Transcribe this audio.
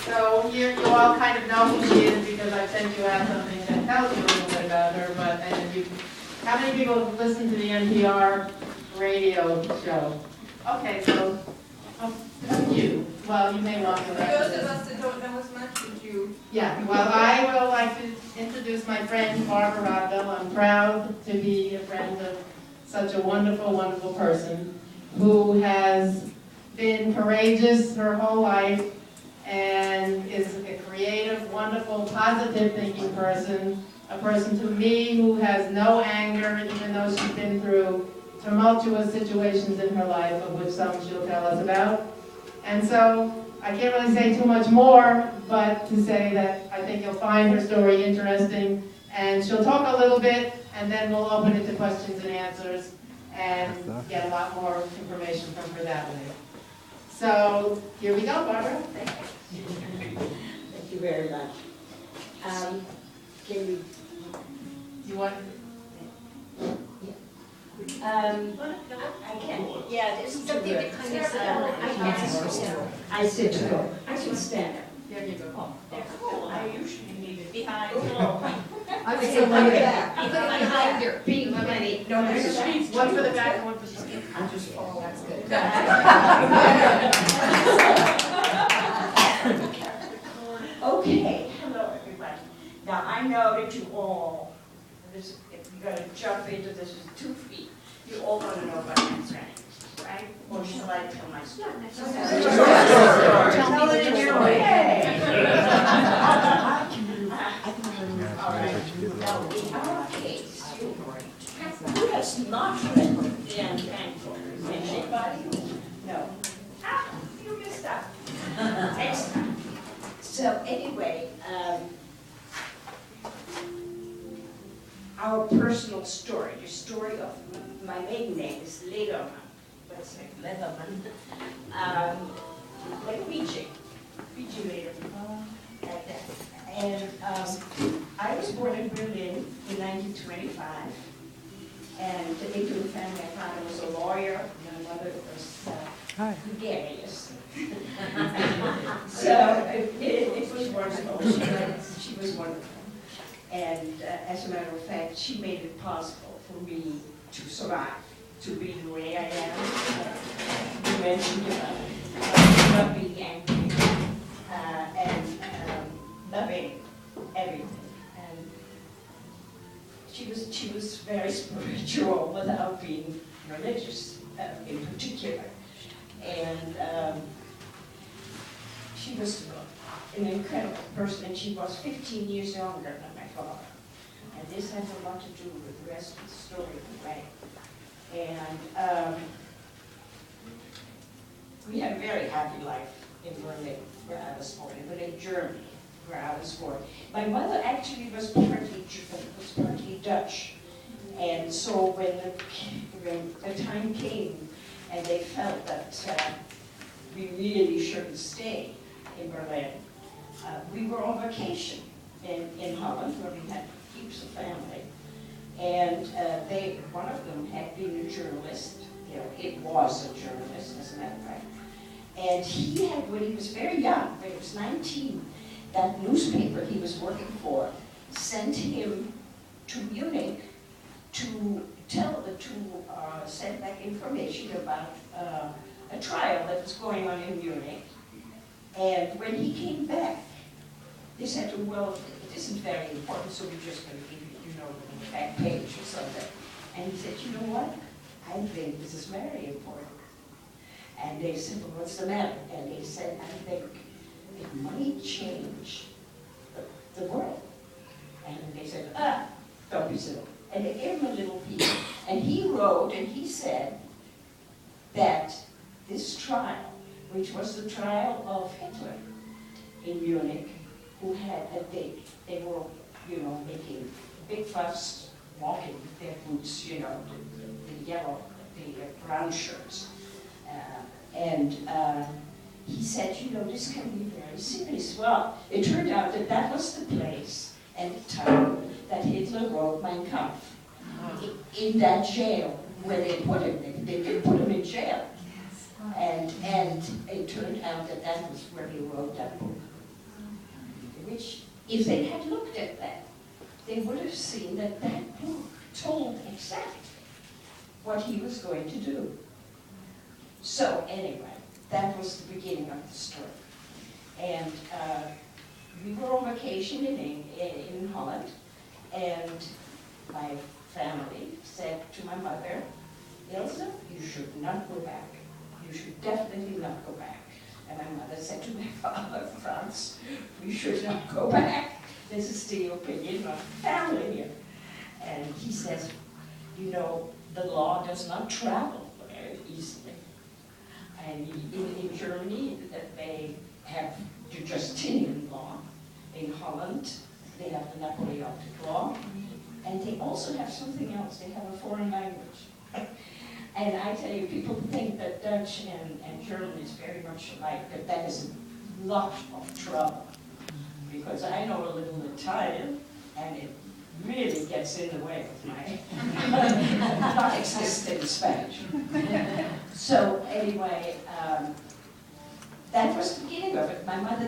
So you all kind of know who she is because I've sent you out something that tells you a little bit about her, but and you, how many people have listened to the NPR radio show? Okay, so a few. Well, you may want to. For those of us that don't know as much, would you? Yeah, well, I would like to introduce my friend Barbara Rodbell. I'm proud to be a friend of such a wonderful, wonderful person who has been courageous her whole life and is a creative, wonderful, positive thinking person, a person to me who has no anger, even though she's been through tumultuous situations in her life, of which some she'll tell us about. And so I can't really say too much more, but to say that I think you'll find her story interesting, and she'll talk a little bit, and then we'll open it to questions and answers, and get a lot more information from her that way. So here we go, Barbara. Thank you very much. Can we? You want? I can. Yeah, this is Something to kind of sit down. I sit tall. I should stand up. There you go. Oh, there. I usually leave it behind. I would say like that. You put it behind your Being plenty. No, One for the back and one for the front. I'll just fall. That's good. Okay. Hello, everybody. Now I know that you all, if you're going to jump into this with 2 feet, you all want to know about my friend, right? Or shall I tell my story? Tell it in your way. All right. Now, in our case, who has not read the Unthankful? Anybody? No. Ah, you missed out. Next time. So anyway, our personal story, the story of my maiden name is Ledermann. Let's say Ledermann. Like PJ Ledermann. Like that. And I was born in Berlin in 1925. And into the family, my father was a lawyer, my mother was gregarious. So it was wonderful. She was wonderful. And as a matter of fact, she made it possible for me to survive, to be the way I am. You mentioned not being angry and loving everything. And she was very spiritual without being religious in particular. And she was an incredible person, and she was 15 years younger than my father. And this has a lot to do with the rest of the story in a way. And we had a very happy life in Berlin, where I was born, but in Germany, where I was born. My mother actually was partly Dutch. And so when the time came and they felt that we really shouldn't stay in Berlin, we were on vacation in Holland, where we had heaps of family. And one of them had been a journalist. You know, it was a journalist, as a matter of fact. And he had, when he was very young, when he was 19, that newspaper he was working for sent him to Munich to send back information about a trial that was going on in Munich. And when he came back, they said to him, well, it isn't very important, so we're just going to give you, the back page or something. And he said, you know what? I think this is very important. And they said, well, what's the matter? And he said, I think it might change the world. And they said, don't be silly. And they gave him a little piece. And he wrote, and he said that this trial, which was the trial of Hitler in Munich, who had they were, making a big fuss, walking with their boots, the yellow, the brown shirts. He said, this can be very serious. Well, it turned out that that was the place and the time that Hitler wrote Mein Kampf. In that jail where they put him. They did put him in jail. And it turned out that that was where he wrote that book. which, if they had looked at that, they would have seen that that book told exactly what he was going to do. So anyway, that was the beginning of the story. And we were on vacation in Holland, and my family said to my mother, Ilse, you should not go back. You should definitely not go back. And my mother said to my father, Franz, we should not go back. This is the opinion of the family here. And he says, you know, the law does not travel very easily. And in Germany, they have the Justinian law. In Holland, they have the Napoleonic law. And they also have something else. They have a foreign language. And I tell you, people think that Dutch and German is very much alike, but that is a lot of trouble. Because I know a little Italian, and it really gets in the way of my non-existent Spanish. So anyway, that was the beginning of it. My mother